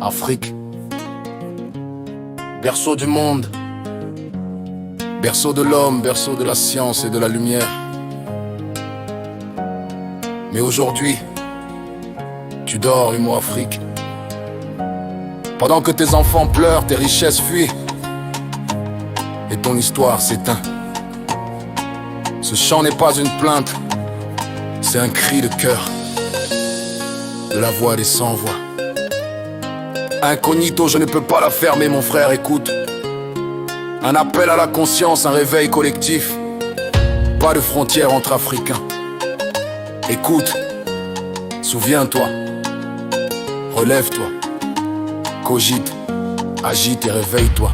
Afrique, berceau du monde, berceau de l'homme, berceau de la science et de la lumière. Mais aujourd'hui, tu dors, Humo Afrique. Pendant que tes enfants pleurent, tes richesses fuient et ton histoire s'éteint. Ce chant n'est pas une plainte, c'est un cri de cœur, de la voix des sans-voix. Incognito, je ne peux pas la fermer, mon frère, écoute. Un appel à la conscience, un réveil collectif. Pas de frontières entre Africains. Écoute, souviens-toi, relève-toi, cogite, agite et réveille-toi,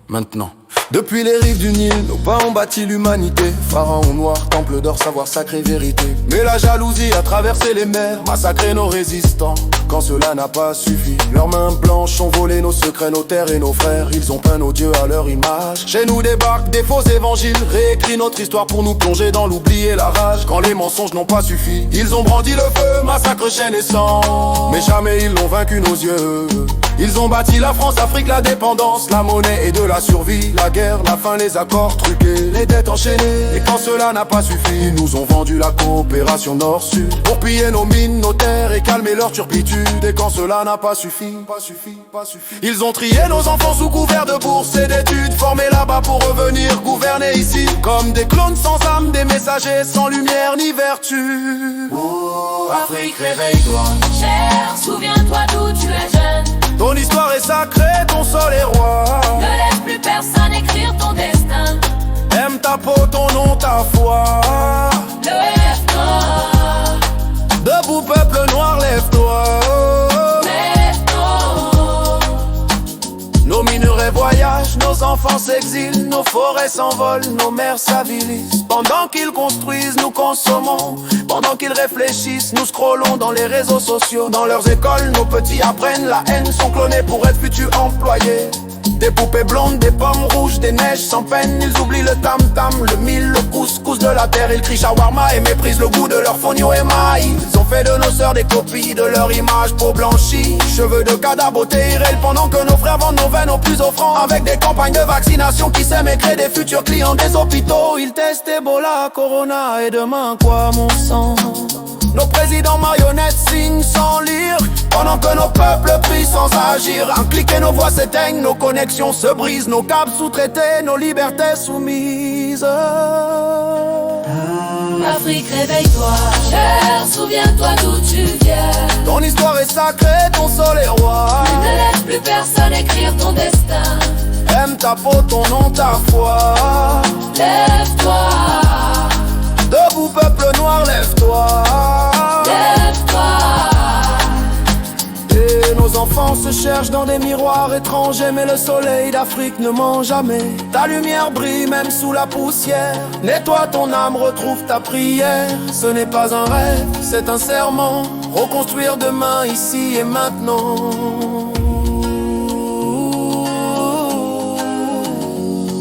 maintenant. Depuis les rives du Nil, nos pas ont bâti l'humanité. Pharaon noir, temple d'or, savoir sacré, vérité. Mais la jalousie a traversé les mers, massacré nos résistants. Quand cela n'a pas suffi, leurs mains blanches ont volé nos secrets, nos terres et nos frères. Ils ont peint nos dieux à leur image. Chez nous débarquent des faux évangiles, réécrit notre histoire pour nous plonger dans l'oubli et la rage. Quand les mensonges n'ont pas suffi, ils ont brandi le feu, massacre, chaîne et sang. Mais jamais ils n'ont vaincu nos yeux. Ils ont bâti la France, Afrique, la dépendance, la monnaie et de la survie. La guerre, la faim, les accords truqués, les dettes enchaînées. Et quand cela n'a pas suffi, ils nous ont vendu la coopération nord-sud pour piller nos mines, nos terres et calmer leur turpitude. Et quand cela n'a pas suffi, ils ont trié nos enfants sous couvert de bourses et d'études, formés là-bas pour revenir gouverner ici. Comme des clones sans âme, des messagers sans lumière ni vertu. Oh, Afrique, réveille-toi. Cher, souviens-toi d'où tu es jeune. Ton histoire est sacrée, ton sol est roi. Ne laisse plus personne écrire ton destin. Aime ta peau, ton nom, ta foi. Lève-toi. Debout peuple noir, lève-toi. Lève-toi. Nos minerais voyagent, nos enfants s'exilent, nos forêts s'envolent, nos mers s'avilisent. Pendant qu'ils construisent, nous consommons. Pendant qu'ils réfléchissent, nous scrollons dans les réseaux sociaux. Dans leurs écoles, nos petits apprennent la haine, sont clonés pour être futurs employés. Des poupées blondes, des pommes rouges, des neiges sans peine. Ils oublient le tam-tam, le mil, le couscous de la terre. Ils crient shawarma et méprisent le goût de leur fonio émail. Ils ont fait de nos sœurs des copies de leur image, peau blanchie, cheveux de cadavre, beauté irréelle. Pendant que nos frères vendent nos veines aux plus offrants, avec des campagnes de vaccination qui sèment et créent des futurs clients des hôpitaux. Ils testent Ebola, Corona et demain quoi mon sang. Nos présidents marionnettes signent sans lire, pendant que nos peuples prient sans agir. Un clic et nos voix s'éteignent, nos connexions se brisent, nos câbles sous-traités, nos libertés soumises. Afrique, réveille-toi. Cher, souviens-toi d'où tu viens. Ton histoire est sacrée, ton sol est roi. Ne laisse plus personne écrire ton destin. Aime ta peau, ton nom, ta foi. Lève-toi. Debout peuple noir, lève-toi. Lève-toi. Et nos enfants se cherchent dans des miroirs étrangers, mais le soleil d'Afrique ne ment jamais. Ta lumière brille même sous la poussière. Nettoie ton âme, retrouve ta prière. Ce n'est pas un rêve, c'est un serment. Reconstruire demain, ici et maintenant.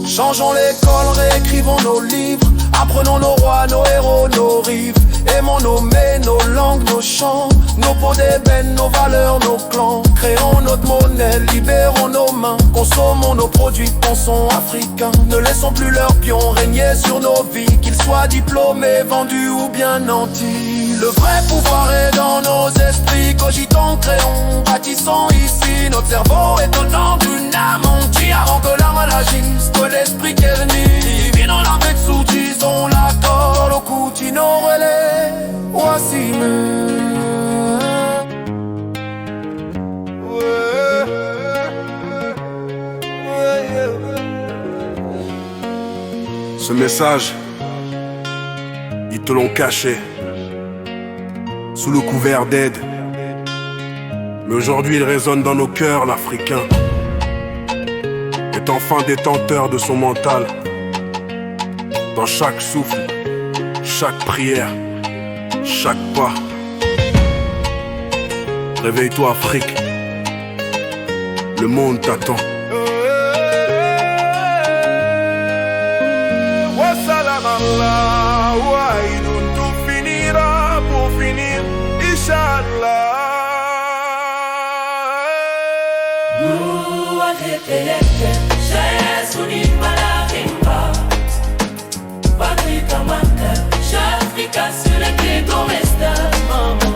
Changeons l'école, réécrivons nos livres. Apprenons nos rois, nos héros, nos rives. Aimons nos mets, nos langues, nos chants, nos peaux d'ébène, nos valeurs, nos clans. Créons notre monnaie, libérons nos mains. Consommons nos produits, pensons africains. Ne laissons plus leurs pions régner sur nos vies. Qu'ils soient diplômés, vendus ou bien nantis. Le vrai pouvoir est dans nos esprits. Cogitons, créons, bâtissons ici. Notre cerveau est donnant d'une âme entière. Avant que l'âme agisse, que l'esprit guérit. Divine la sous disons l'accord. Le coutino relais, voici Ce message, ils te l'ont caché sous le couvert d'aide. Mais aujourd'hui il résonne dans nos cœurs. L'Africain est enfin détenteur de son mental. Dans chaque souffle, chaque prière, chaque pas. Réveille-toi Afrique, le monde t'attend. Wassalam Allah, Waïdoun, tout finira pour finir, Inch'Allah. Jésus ni Malarimba, Patrick Amaka, J'Africa sur les ghettos western.